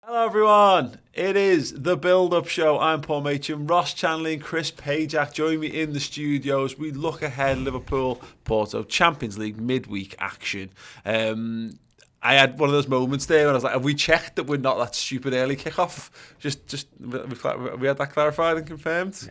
Hello everyone, it is the build-up show. I'm Paul Machin, Ross Chanley and Chris Pajak join me in the studios. We look ahead Liverpool, Porto, Champions League midweek action. I had one of those moments there when I was like, have we checked that we're not that stupid early kickoff? We had that clarified and confirmed? Yeah.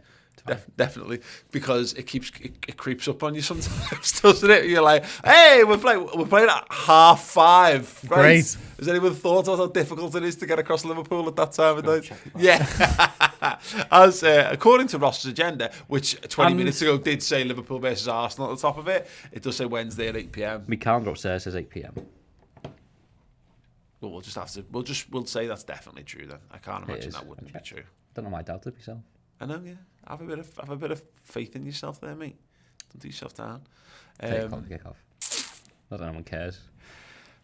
Definitely, because it creeps up on you sometimes, doesn't it? You're like, hey, we're playing at 5:30. Right? Great. Has anyone thought of how difficult it is to get across Liverpool at that time of night? Yeah. As according to Ross's agenda, which 20 minutes ago did say Liverpool versus Arsenal at the top of it, it does say Wednesday at 8 p.m. My calendar upstairs says 8 p.m. Well, we'll say that's definitely true then. I can't imagine that wouldn't be true. Don't know my doubt it myself. I know, yeah. Have a bit of faith in yourself there, mate. Don't do yourself down. Kick off. Not that anyone cares.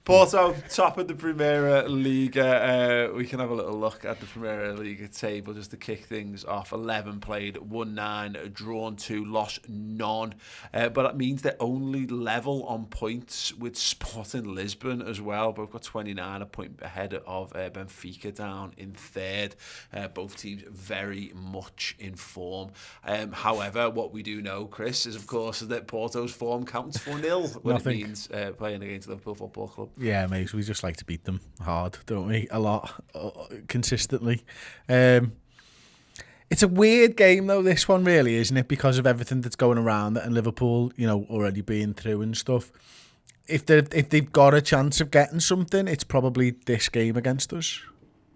Porto, top of the Primeira Liga. We can have a little look at the Primeira Liga table just to kick things off. 11 played, won 9, drawn 2, lost none. But that means they're only level on points with Sporting Lisbon as well. Both got 29, a point ahead of Benfica down in third. Both teams very much in form. However, what we do know, Chris, is of course that Porto's form counts for nil when it means playing against Liverpool Football Club. Yeah, mate, we just like to beat them hard, don't we? A lot, consistently. It's a weird game, though, this one, really, isn't it? Because of everything that's going around and Liverpool, already being through and stuff. If they've got a chance of getting something, it's probably this game against us.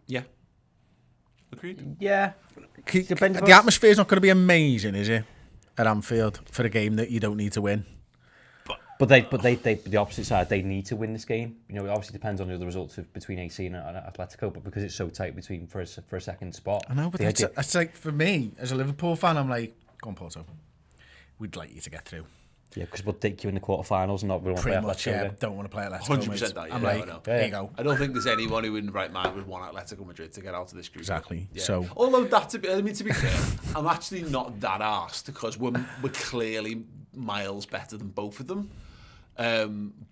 Yeah. Agreed. Yeah. The atmosphere's not going to be amazing, is it? At Anfield for a game that you don't need to win. But the opposite side, they need to win this game. It obviously depends on the other results between AC and Atletico, but because it's so tight between for a second spot. I know, but that's like, for me, as a Liverpool fan, I'm like, go on, Porto. We'd like you to get through. Yeah, because we'll take you in the quarterfinals and not really want to play much, Atletico. Yeah, don't want to play Atletico. 100% that, yeah. I'm like, there you go. I don't think there's anyone who in the right mind would want Atletico Madrid to get out of this group. Exactly. Yeah. So, although to be fair, I'm actually not that arsed because we're clearly miles better than both of them.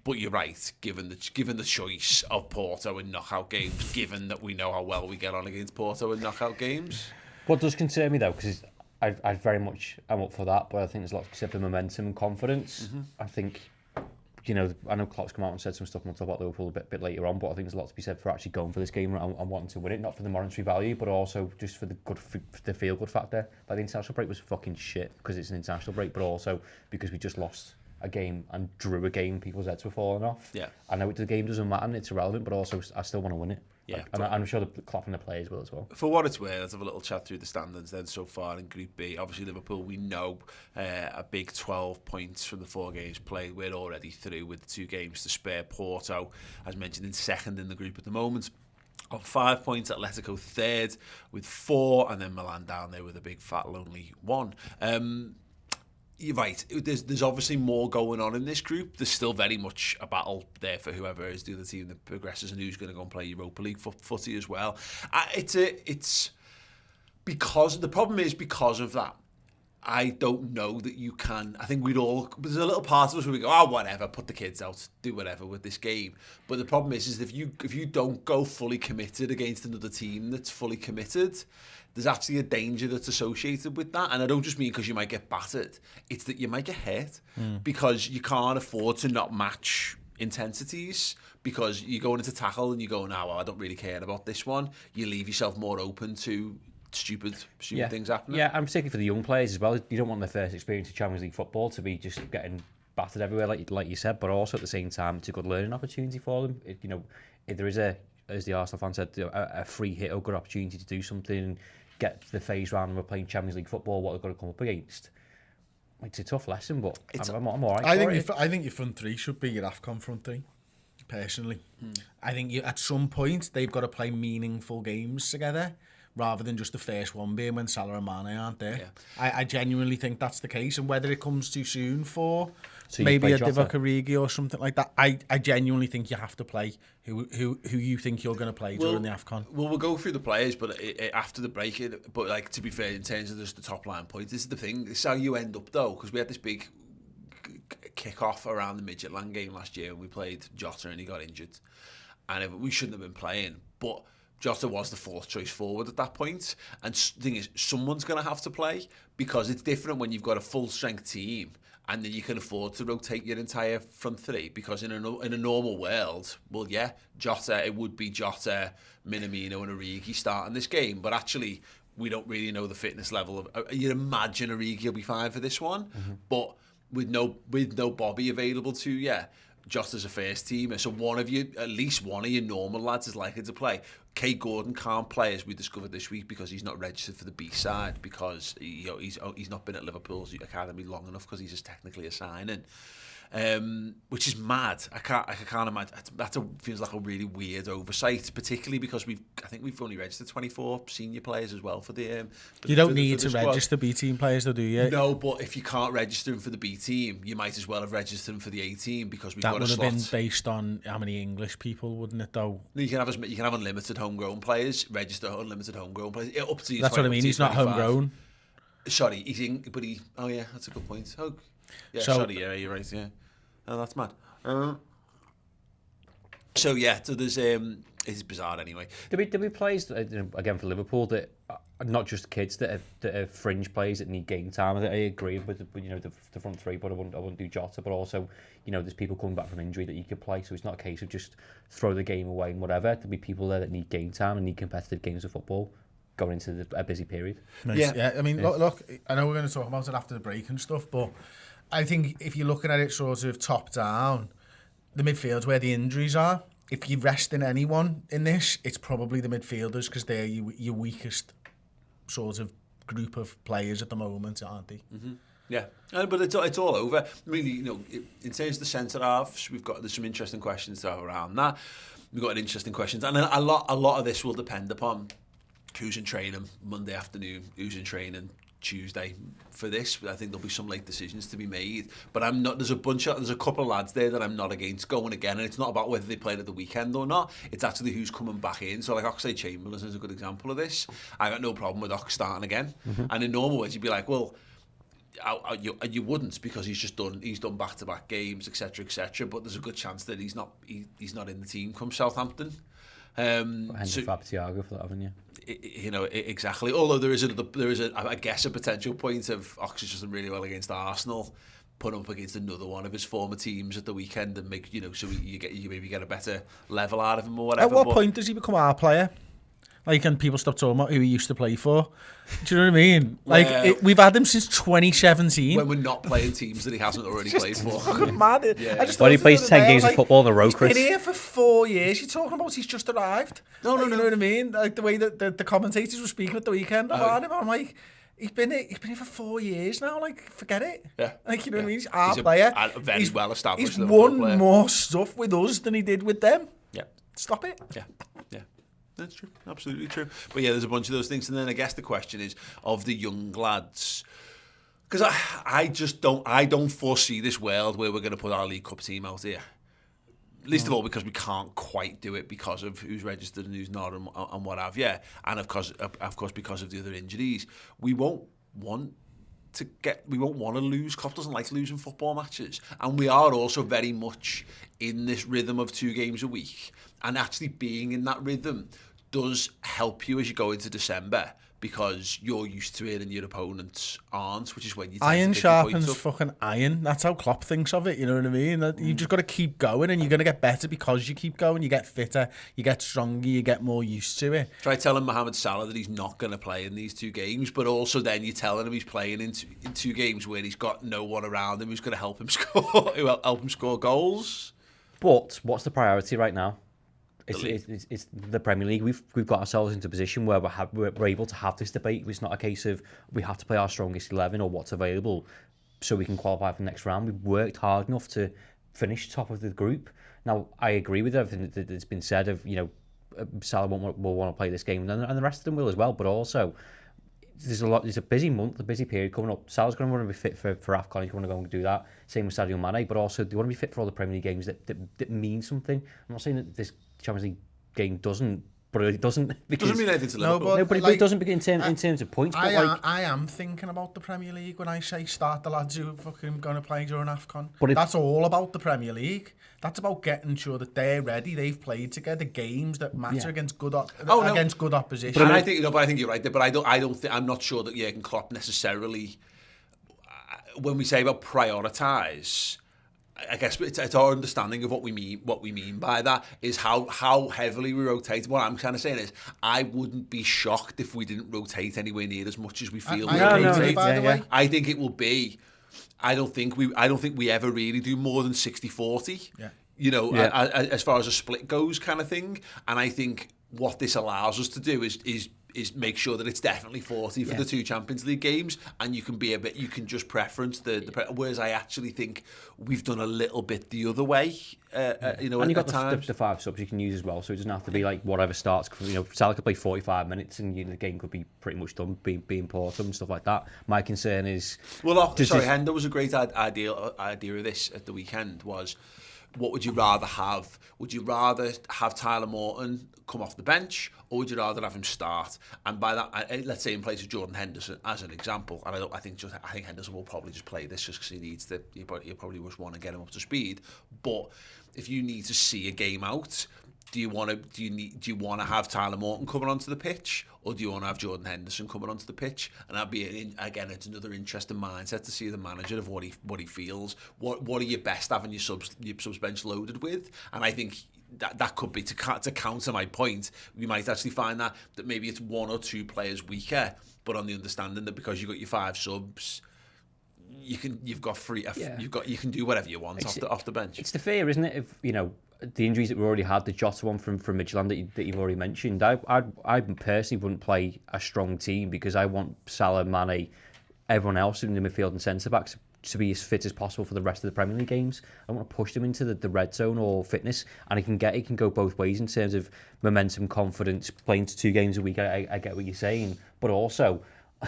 But you're right, given the choice of Porto in knockout games, given that we know how well we get on against Porto in knockout games. What does concern me though, because I very much am up for that, but I think there's a lot to be said for momentum and confidence. Mm-hmm. I think, I know Klopp's come out and said some stuff, and we'll talk about Liverpool a bit later on, but I think there's a lot to be said for actually going for this game and wanting to win it, not for the monetary value, but also just for the feel-good factor. Like, the international break was fucking shit because it's an international break, but also because we just lost a game and drew a game, people's heads were falling off. Yeah. I know the game doesn't matter and it's irrelevant, but also I still want to win it. Yeah. And I'm sure the Klopp and the players will as well. For what it's worth, let's have a little chat through the standings then so far in Group B. Obviously Liverpool, we know a big 12 points from the 4 games played. We're already through with the 2 games to spare. Porto, as mentioned, in second in the group at the moment. On 5 points, Atletico third with 4, and then Milan down there with a big fat lonely 1. You're right. There's obviously more going on in this group. There's still very much a battle there for whoever is the other team that progresses and who's going to go and play Europa League footy as well. It's because the problem is because of that. I don't know that you can. I think there's a little part of us where we go, whatever, put the kids out, do whatever with this game. But the problem is if you don't go fully committed against another team that's fully committed, there's actually a danger that's associated with that. And I don't just mean because you might get battered. It's that you might get hurt because you can't afford to not match intensities because you're going into tackle and you go, I don't really care about this one. You leave yourself more open to stupid things happening. Yeah, I'm particularly for the young players as well. You don't want their first experience of Champions League football to be just getting battered everywhere, like you said, but also at the same time, it's a good learning opportunity for them. If there is as the Arsenal fan said, a free hit or good opportunity to do something, get the phase round and we're playing Champions League football, what they've got to come up against. It's a tough lesson, but I'm all right. I think your front three should be your AFCON front three, personally. I think at some point they've got to play meaningful games together, rather than just the first one being when Salah and Mane aren't there. Yeah. I genuinely think that's the case, and whether it comes too soon for maybe a Divock Origi or something like that, I genuinely think you have to play who you think you're going to play during the AFCON. Well, we'll go through the players, but after the break, but to be fair, in terms of just the top line points, this is the thing. This is how you end up though, because we had this big kick-off around the Midtjylland game last year, and we played Jota and he got injured, and we shouldn't have been playing, but Jota was the fourth choice forward at that point. And the thing is, someone's going to have to play, because it's different when you've got a full-strength team and then you can afford to rotate your entire front three, because in a normal world, well, yeah, Jota, it would be Jota, Minamino and Origi starting this game, but actually we don't really know the fitness level of. You'd imagine Origi will be fine for this one, but with no Bobby available to you, just as a first teamer, so at least one of your normal lads is likely to play. Kay Gordon can't play, as we discovered this week, because he's not registered for the B side, because he's not been at Liverpool's academy long enough, because he's just technically a signing. Which is mad. I can't imagine. That feels like a really weird oversight, particularly because I think we've only registered 24 senior players as well for the. You don't need to register B team players, though, do you? No, but if you can't register them for the B team, you might as well have registered them for the A team, because we've got a slot. That would have been based on how many English people, wouldn't it? Though you can have unlimited homegrown players. Register unlimited homegrown players. Up to you. That's what I mean. He's not homegrown. Sorry, but he. Oh yeah, that's a good point. Oh, yeah. So, sorry, yeah, you're right. Yeah. Oh, that's mad. So there's it's bizarre anyway. There be players again for Liverpool that are not just kids that are fringe players that need game time. I agree with the front three, but I wouldn't do Jota. But also, there's people coming back from injury that you could play, so it's not a case of just throw the game away and whatever. There'll be people there that need game time and need competitive games of football going into a busy period. Nice. Yeah. I mean, look, I know we're going to talk about it after the break and stuff, but I think if you're looking at it sort of top down, the midfield's where the injuries are. If you're resting anyone in this, it's probably the midfielders, because they're your weakest sort of group of players at the moment, aren't they? Mm-hmm. Yeah, but it's all over. Really, in terms of the centre halves, there's some interesting questions around that. We've got interesting questions, and a lot of this will depend upon who's in training Monday afternoon, who's in training Tuesday for this. I think there'll be some late decisions to be made, but I'm not. There's a couple of lads there that I'm not against going again, and it's not about whether they played at the weekend or not. It's actually who's coming back in. So like Oxlade-Chamberlain is a good example of this. I got no problem with Ox starting again, and in normal ways you'd be like, well, you wouldn't, because he's done back-to-back games, etc. But there's a good chance that he's not in the team come Southampton. Hence Fab Thiago for that, haven't you? Exactly. Although there is I guess a potential point of Ox has done really well against Arsenal, put up against another one of his former teams at the weekend, and make so you maybe get a better level out of him or whatever. At what point does he become our player? Like, can people stop talking about who he used to play for? Do you know what I mean? Like, we've had him since 2017. When we're not playing teams that he hasn't already played for. Fucking mad. Yeah. Well, he plays 10 games of football in a row, Chris. He's been here for 4 years. You're talking about he's just arrived. No. You know what I mean? Like, the way that the commentators were speaking at the weekend about him, I'm like, he's been here for 4 years now. Like, forget it. Yeah. Like, you know what I mean? He's our player. A very well established. He's won more stuff with us than he did with them. Yeah. Stop it. Yeah. That's true, absolutely true. But yeah, there's a bunch of those things, and then I guess the question is of the young lads, because I don't foresee this world where we're going to put our League Cup team out here. Least of all because we can't quite do it because of who's registered and who's not, and what have you, and of course because of the other injuries. We won't want to lose. Klopp doesn't like losing football matches, and we are also very much in this rhythm of 2 games a week, and actually being in that rhythm does help you as you go into December, because you're used to it and your opponents aren't, which is when you iron sharpens fucking iron. That's how Klopp thinks of it, you know what I mean? You just got to keep going, and you're going to get better because you keep going. You get fitter, you get stronger, you get more used to it. Try telling Mohamed Salah that he's not going to play in these 2 games, but also then you're telling him he's playing in 2 games where he's got no one around him who's going to help him score goals. But what's the priority right now? It's the Premier League. We've got ourselves into a position where we're able to have this debate. It's not a case of we have to play our strongest 11 or what's available so we can qualify for the next round. We've worked hard enough to finish top of the group. Now, I agree with everything that's been said of, Salah will want to play this game, and the rest of them will as well. But also, there's a busy month, a busy period coming up. Salah's going to want to be fit for AFCON. He's going to go and do that. Same with Sadio Mane. But also, they want to be fit for all the Premier League games that mean something. I'm not saying that this Champions League game doesn't, but it doesn't. Because, doesn't mean anything to Liverpool. but it doesn't begin in terms of points. I am thinking about the Premier League when I say start the lads who are fucking going to play during AFCON. But that's all about the Premier League. That's about getting sure that they're ready. They've played together games that matter against good against good opposition. But I think I think you're right there. But I don't think I'm not sure that Jurgen Klopp necessarily. When we say about prioritise, I guess it's our understanding of what we mean by that is how heavily we rotate. What I'm kind of saying is, I wouldn't be shocked if we didn't rotate anywhere near as much as we feel we rotate. By the way. I think it will be. I don't think we ever really do more than 60-40. Yeah. You know, as far as a split goes, kind of thing. And I think what this allows us to do is make sure that it's definitely 40 for the 2 Champions League games, and you can just preference whereas I actually think we've done a little bit the other way. You know, and you've got times. the 5 subs you can use as well, so it doesn't have to be like whatever starts. You know, Salah could play 45 minutes, and the game could be pretty much done, being Porto and stuff like that. My concern is, Hendo was a great idea of this at the weekend. Was what would you rather have? Would you rather have Tyler Morton come off the bench, or would you rather have him start? And by that, let's say in place of Jordan Henderson as an example, and I think Henderson will probably just play this just because he needs to. He probably just want to get him up to speed. But if you need to see a game out, do you want to have Tyler Morton coming onto the pitch, or do you want to have Jordan Henderson coming onto the pitch? And that'd be it's another interesting mindset to see the manager of what he feels. What are you best having your subs bench loaded with? And I think that could be to counter my point. We might actually find that maybe it's 1 or 2 players weaker, but on the understanding that because you've got your 5 subs, you can do whatever you want off the bench. It's the fear, isn't it? If you know the injuries that we already had, the Jota one from Midtjylland that you've already mentioned. I personally wouldn't play a strong team because I want Salah, Mane, everyone else in the midfield and centre backs to be as fit as possible for the rest of the Premier League games. I want to push them into the red zone or fitness, and it can go both ways in terms of momentum, confidence, playing to 2 games a week. I get what you're saying, but also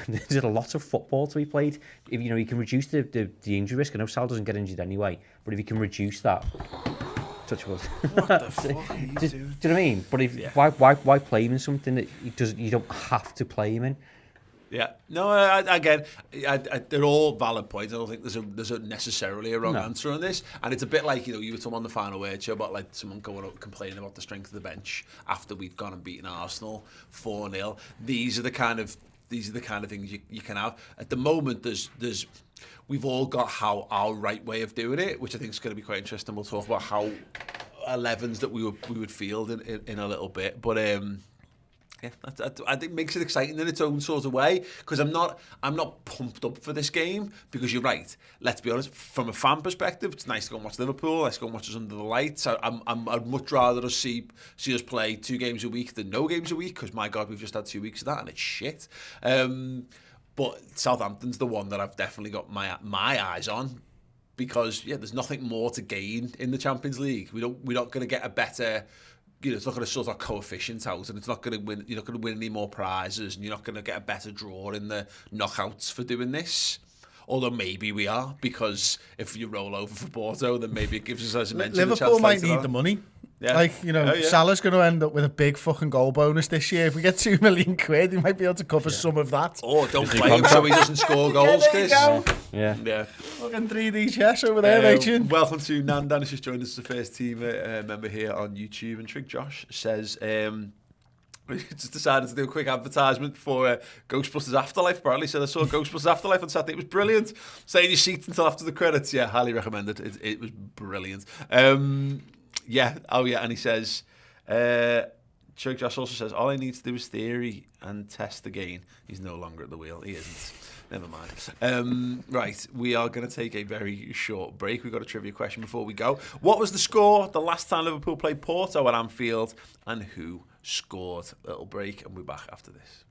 there's a lot of football to be played. If you can reduce the injury risk. I know Salah doesn't get injured anyway, but if you can reduce that, touch wood. What the fuck are you doing? Do you know what I mean? But why play him in something that you don't have to play him in? Yeah, no, again, they're all valid points. I don't think there's a necessarily a wrong answer on this. And it's a bit like, you were talking on the final word show about like someone going up complaining about the strength of the bench after we've gone and beaten Arsenal 4-0. These are the kind of things you can have. At the moment, we've all got our right way of doing it, which I think is going to be quite interesting. We'll talk about how 11s that we would field in a little bit, but I think it makes it exciting in its own sort of way, because I'm not pumped up for this game, because you're right. Let's be honest, from a fan perspective, it's nice to go and watch Liverpool. Let's go and watch us under the lights. I'd much rather see us play 2 games a week than no games a week, because my God, we've just had 2 weeks of that and it's shit. But Southampton's the one that I've definitely got my eyes on, because there's nothing more to gain in the Champions League. We're not going to get a better. It's not going to sort our coefficient out, and it's not going to win. You're not going to win any more prizes, and you're not going to get a better draw in the knockouts for doing this. Although maybe we are, because if you roll over for Porto, then maybe it gives us, as I mentioned, Liverpool might need the money. Yeah. Salah's going to end up with a big fucking goal bonus this year. If we get £2 million, he might be able to cover some of that. Or don't play him so he doesn't score goals, Chris. Yeah. Fucking 3D chess over there, mate. Welcome to Nandan, who's just joined us as the first team member here on YouTube. And Trig Josh says, we just decided to do a quick advertisement for Ghostbusters Afterlife, apparently. So I saw Ghostbusters Afterlife on Saturday. It was brilliant. Stay in your seat until after the credits. Yeah, highly recommended. It was brilliant. And he says, Chuck Josh also says, all I need to do is theory and test again. He's no longer at the wheel. He isn't. Never mind. Right, we are going to take a very short break. We've got a trivia question before we go. What was the score the last time Liverpool played Porto at Anfield, and who scored? A little break, and we're back after this.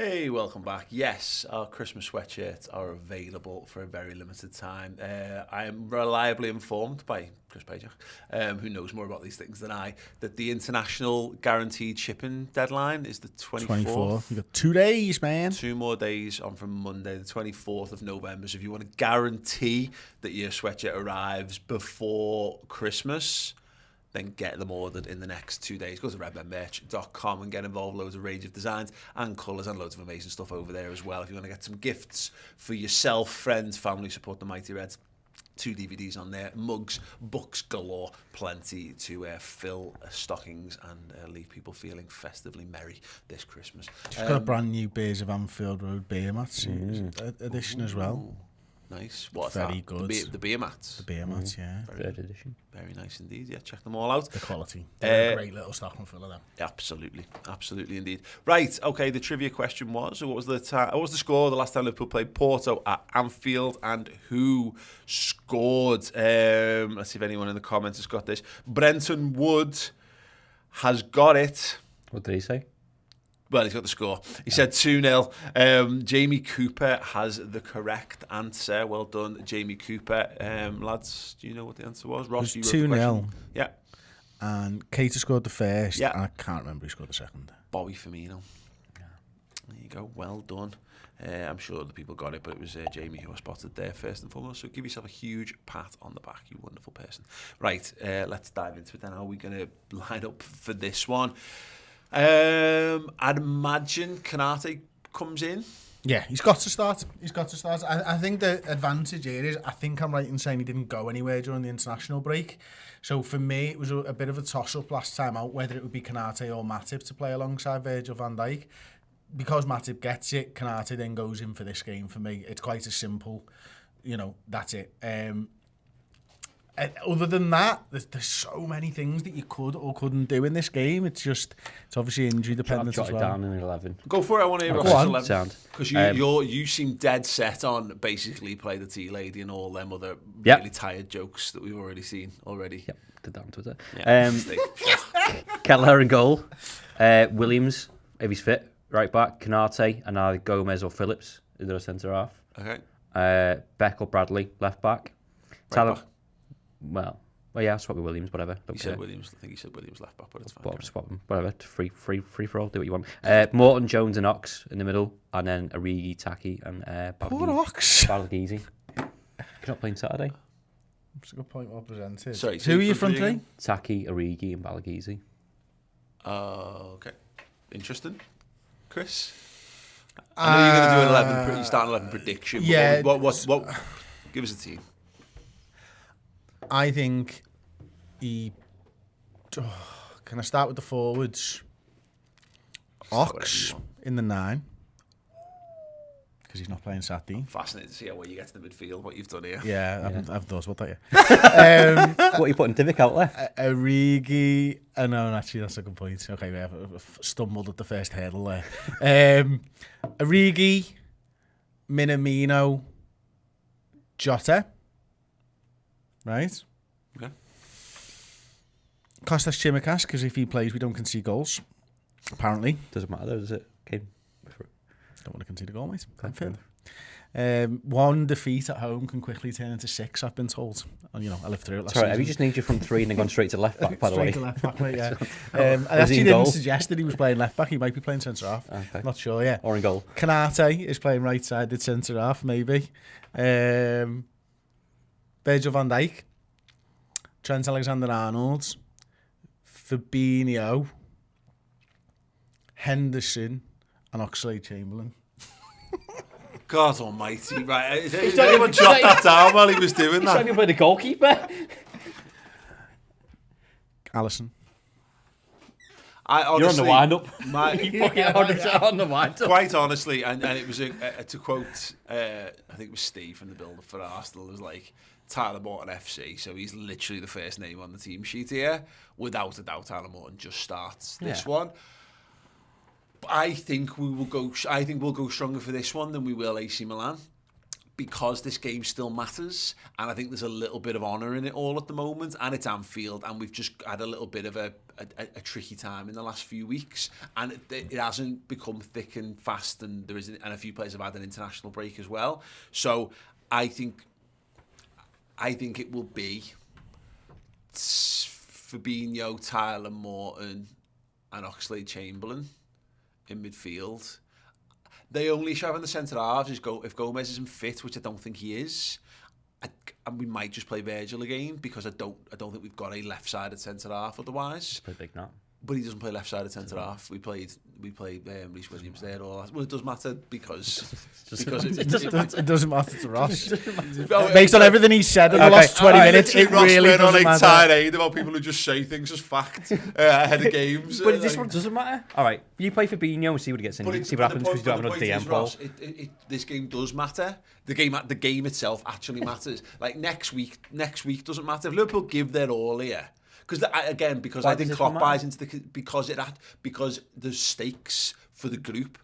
Hey, welcome back. Yes, our Christmas sweatshirts are available for a very limited time. I am reliably informed by Chris Pajak, who knows more about these things than I, that the international guaranteed shipping deadline is the 24th. You've got 2 days, man. 2 more days on from Monday, the 24th of November. So if you want to guarantee that your sweatshirt arrives before Christmas, then get them ordered in the next 2 days. Go to redmenmerch.com and get involved. Loads of range of designs and colours and loads of amazing stuff over there as well. If you want to get some gifts for yourself, friends, family, support the Mighty Reds. 2 DVDs on there, mugs, books galore, plenty to fill stockings and leave people feeling festively merry this Christmas. You've got a brand new Beers of Anfield Road beer mats edition as well. Nice. What's Very that? good. The beer mats. The beer mats, yeah. Third edition. Very nice indeed. Yeah, check them all out. The quality. They're a great little stocking full of them. Absolutely, absolutely indeed. Right, okay. The trivia question was: what was the score the last time Liverpool played Porto at Anfield, and who scored? Let's see if anyone in the comments has got this. Brenton Wood has got it. What did he say? Well, he's got the score. He said 2-0. Jamie Cooper has the correct answer. Well done, Jamie Cooper. Lads, do you know what the answer was? Ross, It was 2-0. Yeah. And Keita scored the first. Yeah. And I can't remember who scored the second. Bobby Firmino. There you go. Well done. I'm sure the people got it, but it was Jamie who I spotted there first and foremost. So give yourself a huge pat on the back, you wonderful person. Right, let's dive into it then. How are we going to line up for this one? I'd imagine Kanate comes in. Yeah, he's got to start. I think the advantage here is, I think I'm right in saying he didn't go anywhere during the international break. So for me, it was a bit of a toss-up last time out, whether it would be Kanate or Matip to play alongside Virgil van Dijk. Because Matip gets it, Kanate then goes in for this game for me. It's quite a simple, that's it. Other than that, there's so many things that you could or couldn't do in this game. It's obviously injury dependent as well. Down in 11. Go for it. I want to hear Go on. 11. Because you seem dead set on basically play the tea lady and all them other really tired jokes that we've already seen already. Yep, did that on Twitter. Yeah, Kettler and goal. Williams, if he's fit, right back. Kanate and either Gomez or Phillips, either a centre half. Okay. Beck or Bradley, left back. Right back. Well, yeah, swap with Williams, whatever. You said Williams. I think you said Williams left back, but it's fine. Well, swap them, whatever. Free for all. Do what you want. Morton, Jones, and Ox in the middle, and then Origi, Taki, and Poor Ox. Balghizi. He's not playing Saturday. That's a good point. Well presented. Sorry, who are you front three? Taki, Origi, and Balghizi. Okay. Interesting. Chris, I know you're going to do an 11. You start an 11 prediction. Yeah. What? Give us a team. I think can I start with the forwards? Ox in the 9. Because he's not playing Saturday. Fascinated to see how well you get to the midfield, what you've done here. Yeah, I've thought about that, What are you putting Divock out there? Origi. No, actually, that's a good point. Okay, I've stumbled at the first hurdle there. Origi, Minamino, Jota. Right? Okay. Kostas Tsimikas, because if he plays, we don't concede goals. Apparently. Doesn't matter, does it? Don't want to concede a goal, mate. Okay. One defeat at home can quickly turn into 6, I've been told. And, I lived through it last season. season. Have you just named you from 3 and then gone straight to left back, by the way? Straight to left back, mate, yeah. I actually didn't suggest that he was playing left back. He might be playing centre half. Okay. Not sure, yeah. Or in goal. Kanate is playing right-sided centre half, maybe. Virgil van Dijk, Trent Alexander-Arnold, Fabinho, Henderson, and Oxlade-Chamberlain. God almighty, right. Did anyone jot that down while he was doing that? He's talking about the goalkeeper. Alisson. Honestly, you're on the wind-up. You're on the wind-up. Quite honestly, and it was, to quote, I think it was Steve from the build-up for Arsenal, it was like, Tyler Morton FC, so he's literally the first name on the team sheet here. Without a doubt, Tyler Morton just starts this one. But I think we'll go stronger for this one than we will AC Milan. because this game still matters, and I think there's a little bit of honour in it all at the moment, and it's Anfield, and we've just had a little bit of a tricky time in the last few weeks, and it hasn't become thick and fast, and and a few players have had an international break as well. So I think it will be Fabinho, Tyler Morton, and Oxlade-Chamberlain in midfield. The only issue in the centre halves is if Gomez isn't fit, which I don't think he is, and we might just play Virgil again, because I don't think we've got a left-sided centre half otherwise. Pretty big now. But he doesn't play left-sided centre half. We played Reece Williams there. Well, it does matter because it doesn't matter to Ross. Based Based on everything he said in the last 20 minutes, it really doesn't matter. tirade about people who just say things as fact ahead of games. But this one doesn't matter. All right, you play Fabinho and see what he gets in. See what happens because you don't have another DM ball. This game does matter. The game itself actually matters. Like next week doesn't matter. If Liverpool give their all here. Because I think Klopp buys into because there's stakes for the group,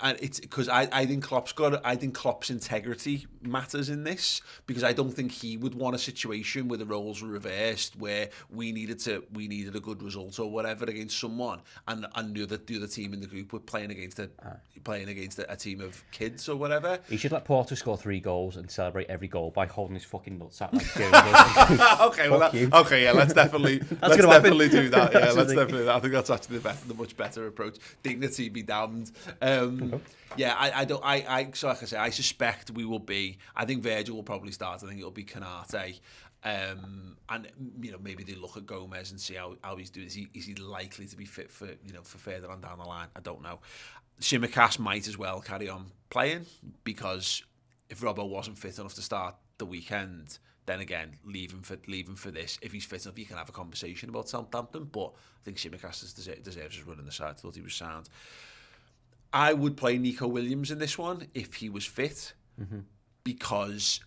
and it's because I think Klopp's integrity matters in this, because I don't think he would want a situation where the roles were reversed, where we needed a good result or whatever against someone, and the other team in the group were playing against a team of kids or whatever. He should let Porto score 3 goals and celebrate every goal by holding his fucking nutsack like Okay, yeah, let's definitely do that. Yeah, let's definitely. I think that's actually the much better approach. Dignity be damned. Yeah, I don't. So like I say, I suspect we will be. I think Virgil will probably start. I think it'll be Canate, and maybe they look at Gomez and see how he's doing. Is he likely to be fit for further on down the line? I don't know. Tsimikas might as well carry on playing, because if Robbo wasn't fit enough to start the weekend, then again leave him for this. If he's fit enough, you can have a conversation about Southampton. But I think Tsimikas deserves his run in the side. I thought he was sound. I would play Nico Williams in this one if he was fit, because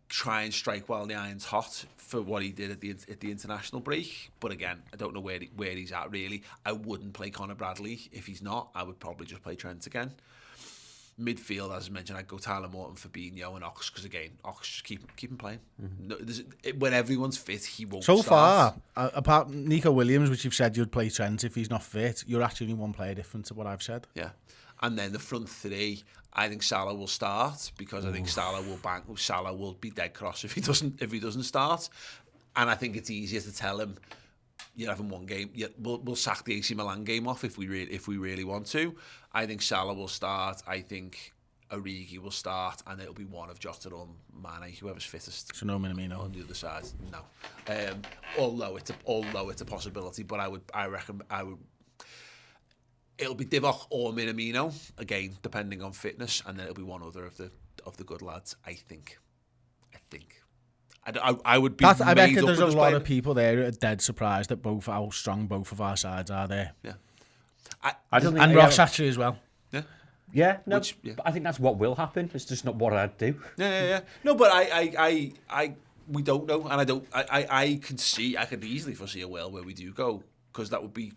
try and strike while the iron's hot for what he did at the international break. But again, I don't know where he's at really. I wouldn't play Conor Bradley if he's not. I would probably just play Trent again. Midfield, as I mentioned, I'd go Tyler Morton, Fabinho and Ox, because again, Ox, just keep him playing. No, when everyone's fit, he won't start. So far, apart Nico Williams, which you've said you'd play Trent if he's not fit, you're actually one player different to what I've said. Yeah. And then the front three, I think Salah will start, because I think Salah will be dead cross if he doesn't start. And I think it's easier to tell him, you're having one game. We'll sack the AC Milan game off if we really want to. I think Salah will start. I think Origi will start, and it'll be one of Jota or Mane, whoever's fittest. So no Minamino on the other side. No. Although it's a possibility, but I reckon I would. It'll be Divock or Minamino again, depending on fitness, and then it'll be one other of the good lads. I think. I would be. I reckon there's a lot of people there who are dead surprised at how strong both of our sides are there. Yeah. I don't think, and Ross actually as well. Yeah. Yeah. No. But I think that's what will happen. It's just not what I'd do. Yeah. No, but we don't know, and I could easily foresee a world where we do go, because that would be.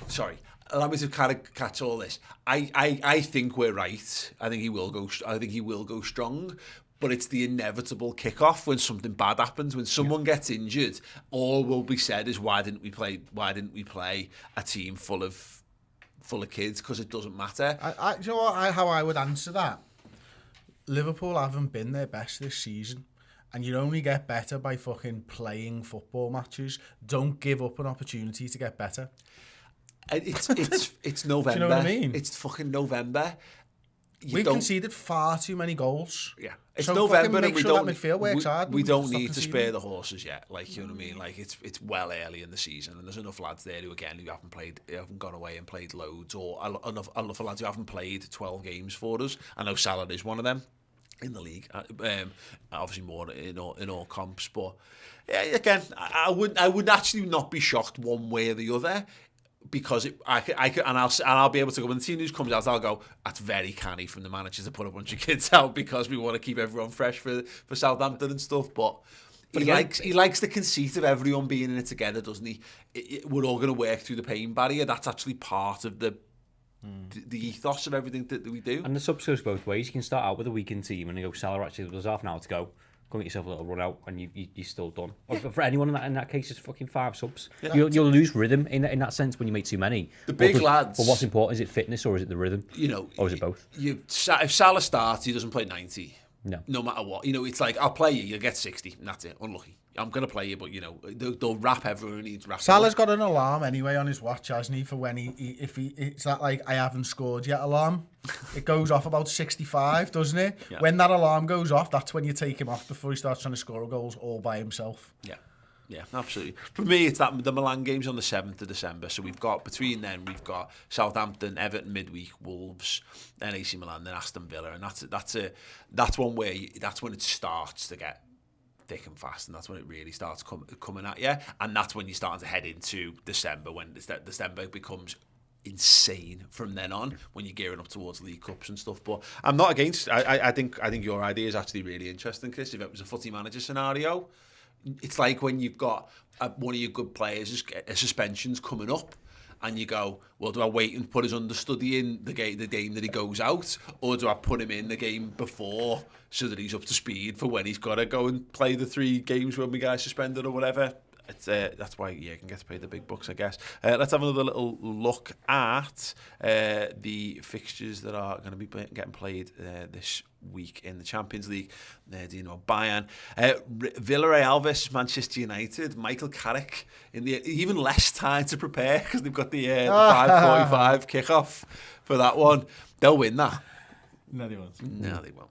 Sorry, allow me to kind of catch all this. I think we're right. I think he will go strong. But it's the inevitable kickoff when something bad happens, when someone gets injured. All will be said is, why didn't we play a team full of kids? Because it doesn't matter. You know what? How I would answer that? Liverpool haven't been their best this season. And you only get better by fucking playing football matches. Don't give up an opportunity to get better. It's November. Do you know what I mean? It's fucking November. We've conceded far too many goals. Yeah, it's November, and we don't. Midfield works hard. We don't need to spare the horses yet. Like, you know what I mean? Like, it's well early in the season, and there's enough lads there who haven't gone away and played loads, or enough lads who haven't played 12 games for us. I know Salah is one of them in the league. Obviously more in all comps, but yeah, again, I would actually not be shocked one way or the other. Because I'll be able to go, when the team news comes out, I'll go, that's very canny from the manager to put a bunch of kids out because we want to keep everyone fresh for Southampton and stuff. But he likes the conceit of everyone being in it together, doesn't he? We're all going to work through the pain barrier. That's actually part of the the ethos of everything that we do. And the subs goes both ways. You can start out with a weakened team and you go, Salah, actually, there's half an hour to go. Go get yourself a little run out and you're still done. Or for anyone in that case, it's fucking 5 subs. Yeah. You'll lose rhythm in that sense when you make too many. The big lads. But what's important, is it fitness or is it the rhythm? Or is it both? If Salah starts, he doesn't play 90. No matter what. It's like, I'll play you, you'll get 60, and that's it. Unlucky. I'm going to play you, but, they'll wrap everyone who needs wrapping. Salah's got an alarm anyway on his watch, hasn't he, for when it's that, like, I haven't scored yet alarm. It goes off about 65, doesn't it? Yeah. When that alarm goes off, that's when you take him off before he starts trying to score goals all by himself. Yeah, absolutely. For me, it's the Milan game's on the 7th of December. So we've got Southampton, Everton midweek, Wolves, then AC Milan, then Aston Villa, and that's one where that's when it starts to get thick and fast, and that's when it really starts coming at you, and that's when you're starting to head into December, when December becomes insane from then on, when you're gearing up towards League Cups and stuff. But I'm not against. I think your idea is actually really interesting, Chris. If it was a footy manager scenario, it's like when you've got one of your good players' suspension's coming up, and you go, well, do I wait and put his understudy in the game that he goes out, or do I put him in the game before so that he's up to speed for when he's got to go and play the 3 games when we guy's suspended or whatever? That's why you can get to pay the big bucks, I guess. Let's have another little look at the fixtures that are going to be getting played this week in the Champions League. Bayern, Villarreal versus Manchester United. Michael Carrick in the even less time to prepare because they've got the 5:45 kickoff for that one. They'll win that. No, they won't. No, they won't.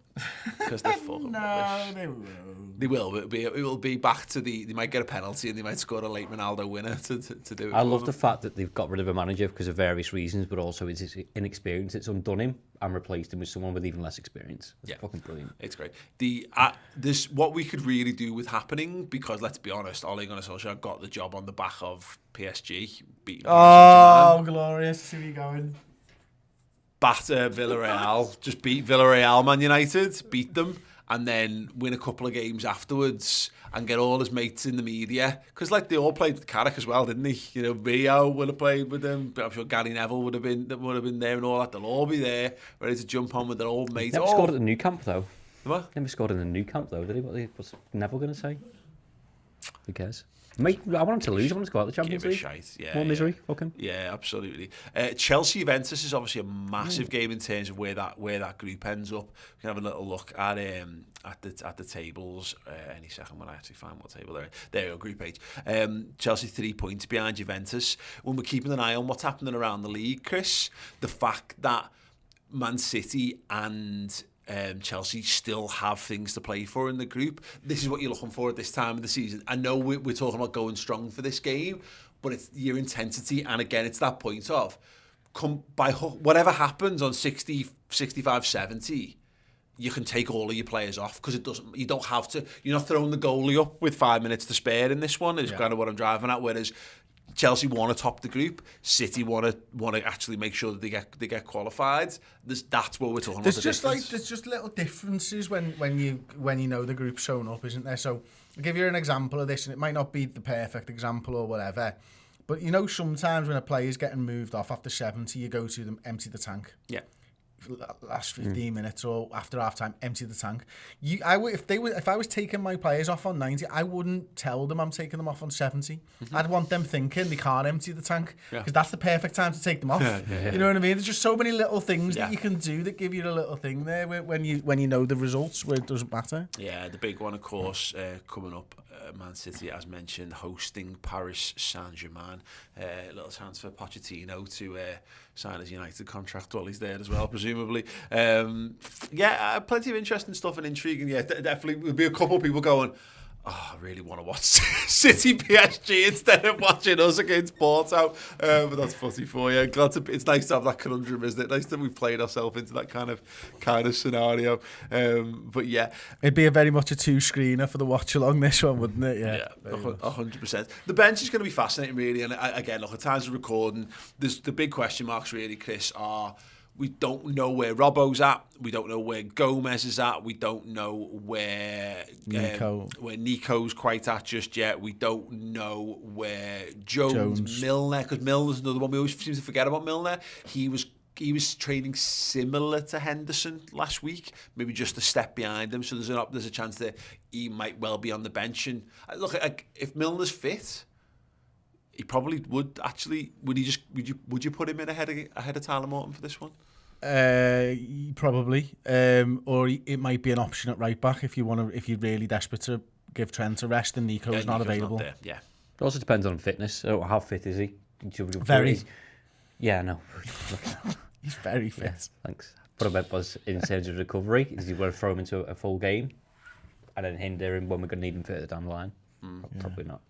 Because they're fucking rubbish. They will. They will. It will be back to they might get a penalty and they might score a late Ronaldo winner to do it. I love the fact that they've got rid of a manager because of various reasons, but also it's his inexperience. It's undone him and replaced him with someone with even less experience. It's fucking brilliant. It's great. This what we could really do with happening, because let's be honest, Ole Gunnar Solskjaer got the job on the back of PSG beating. Oh, glorious! See where you're going. Batter Villarreal, just beat Villarreal, Man United, beat them, and then win a couple of games afterwards and get all his mates in the media. Because they all played with Carrick as well, didn't they? Rio would have played with them, but I'm sure Gary Neville would have been there and all that. They'll all be there, ready to jump on with their old mates. Never scored at the new camp though. What? Never scored in the new camp though, did he? What's Neville going to say? Who cares? I want him to lose. I want him to go out of the Champions League. More misery. Fuck him. Yeah, absolutely. Chelsea Juventus is obviously a massive game in terms of where that group ends up. We can have a little look at the tables any second when I actually find what table they're in. There you go, Group H. Chelsea 3 points behind Juventus. When we're keeping an eye on what's happening around the league, Chris, the fact that Man City and Chelsea still have things to play for in the group. This is what you're looking for at this time of the season. I know we're talking about going strong for this game, but it's your intensity, and again, it's that point of whatever happens on 60, 65, 70, you can take all of your players off because you don't have to. You're not throwing the goalie up with 5 minutes to spare in this one. Is kind of what I'm driving at. Whereas Chelsea want to top the group. City want to actually make sure that they get qualified. That's what we're talking about. There's just little differences when you know the group's shown up, isn't there? So I'll give you an example of this, and it might not be the perfect example or whatever, but sometimes when a player's getting moved off after 70, you go to them, empty the tank. Yeah. Last 15 minutes or after half time, empty the tank. If I was taking my players off on 90, I wouldn't tell them I'm taking them off on 70. I'd want them thinking they can't empty the tank because that's the perfect time to take them off. You know what I mean? There's just so many little things that you can do that give you a little thing there when you know the results where it doesn't matter. Yeah, the big one, of course, coming up. Man City, as mentioned, hosting Paris Saint-Germain. A little chance for Pochettino to sign his United contract while he's there as well, presumably. Plenty of interesting stuff and intriguing. Yeah, definitely there'll be a couple of people going, I really want to watch City PSG instead of watching us against Porto. But that's footy for you. It's nice to have that conundrum, isn't it? Nice that we've played ourselves into that kind of scenario. But yeah, it'd be very much a 2-screener for the watch along this one, wouldn't it? Yeah, 100%. The bench is going to be fascinating, really. And again, look, at times of recording, there's the big question marks, really, Chris, are. We don't know where Robbo's at. We don't know where Gomez is at. We don't know where Nico's quite at just yet. We don't know where Jones. Milner, because Milner's another one. We always seem to forget about Milner. He was he was training similar to Henderson last week, maybe just a step behind him. So there's a chance that he might well be on the bench. And look, if Milner's fit, he probably would actually. Would you put him in ahead of Tyler Morton for this one? Probably, or it might be an option at right back if you're really desperate to give Trent a rest and Nico's not available. Not there, It also depends on fitness. So how fit is he? Very. Yeah, no. He's very fit. Yeah, thanks. But I meant was in terms of recovery, is he going to throw him into a full game and then hinder him when we're going to need him further down the line? Probably not.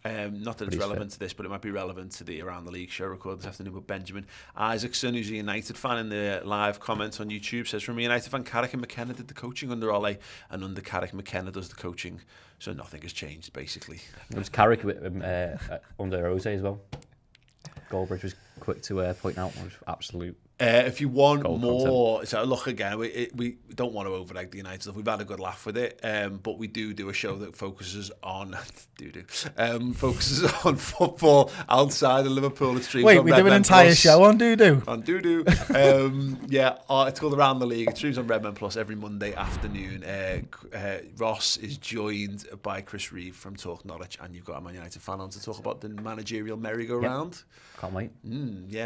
Not that it's relevant to this, but it might be relevant to the Around the League show recorded this afternoon with Benjamin Isaacson, who's a United fan, in the live comments on YouTube, says, from a United fan, Carrick and McKenna did the coaching under Ole, and under Carrick, McKenna does the coaching, so nothing has changed, basically. It was Carrick under Jose as well. Goldbridge was quick to point out, was absolute. If you want more, content. So look again, we don't want to overegg the United stuff. We've had a good laugh with it, but we do a show that focuses on focuses on football outside of Liverpool. It streams. Wait, on we Red do an Men entire Plus. show on doo-doo. On doo-doo. It's called Around the League. It streams on Red Men Plus every Monday afternoon. Ross is joined by Chris Reeve from Talk Norwich, and you've got a Man United fan on to talk about the managerial merry-go-round. Yep. Can't wait.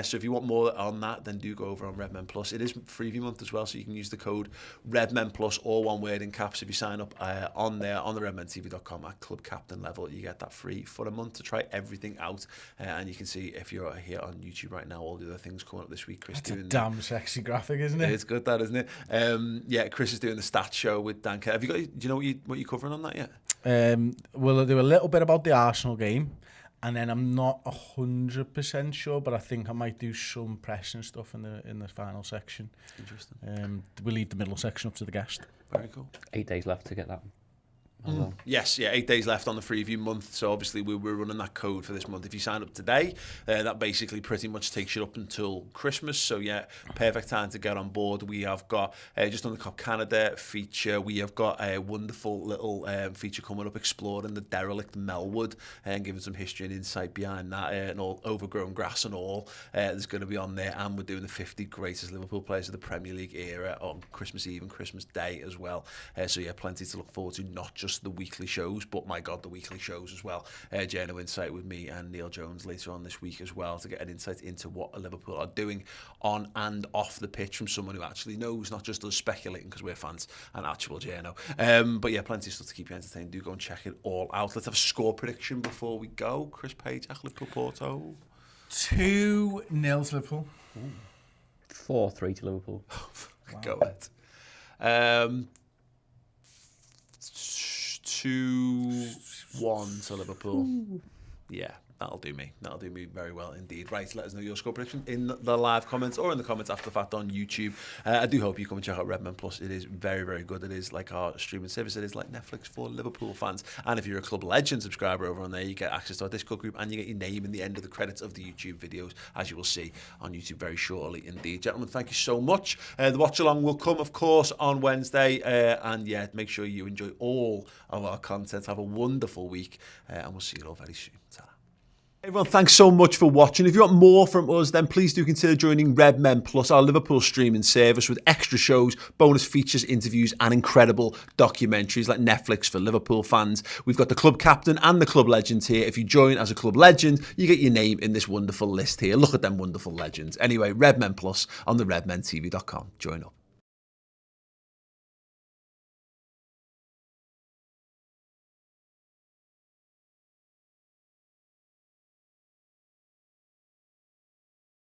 So if you want more on that, then do go over on Red Men Plus. It is freebie month as well, so you can use the code RedMen Plus, all one word in caps, if you sign up on there on the redmentv.com at club captain level. You get that free for a month to try everything out, and you can see, if you're here on YouTube right now, all the other things coming up this week. Chris, that's a damn sexy graphic, isn't it? It's good, that, isn't it? Chris is doing the stats show with Dan Kerr. Have you got? Do you know what you're covering on that yet? We'll do a little bit about the Arsenal game. And then I'm not 100% sure, but I think I might do some pressing stuff in the final section. Interesting. We'll leave the middle section up to the guest. Very cool. 8 days left to get that. Yes, 8 days left on the freeview month, so obviously we're running that code for this month. If you sign up today, that basically pretty much takes you up until Christmas, so perfect time to get on board. We have got, just on the Cop Canada feature, we have got a wonderful little feature coming up, exploring the derelict Melwood, and giving some history and insight behind that, and all overgrown grass and all. There's going to be on there, and we're doing the 50 greatest Liverpool players of the Premier League era on Christmas Eve and Christmas Day as well. Plenty to look forward to, not just the weekly shows, but my God, the weekly shows as well. Journo Insight with me and Neil Jones later on this week as well, to get an insight into what Liverpool are doing on and off the pitch from someone who actually knows, not just us speculating because we're fans, and actual Journo. Plenty of stuff to keep you entertained. Do go and check it all out. Let's have a score prediction before we go. Chris Page, Liverpool Porto. 2-0 to Liverpool. 4-3 to Liverpool. Go ahead. 2-1 to Liverpool. Yeah, that'll do me. That'll do me very well indeed. Right, let us know your score prediction in the live comments or in the comments after the fact on YouTube. I do hope you come and check out Redmen Plus. It is very, very good. It is like our streaming service. It is like Netflix for Liverpool fans. And if you're a Club Legend subscriber over on there, you get access to our Discord group, and you get your name in the end of the credits of the YouTube videos, as you will see on YouTube very shortly indeed. Gentlemen, thank you so much. The watch along will come, of course, on Wednesday. Make sure you enjoy all of our content. Have a wonderful week, and we'll see you all very soon. Ta-ra. Everyone, thanks so much for watching. If you want more from us, then please do consider joining Red Men Plus, our Liverpool streaming service, with extra shows, bonus features, interviews, and incredible documentaries like Netflix for Liverpool fans. We've got the club captain and the club legend here. If you join as a club legend, you get your name in this wonderful list here. Look at them wonderful legends. Anyway, Red Men Plus on the redmentv.com. Join up.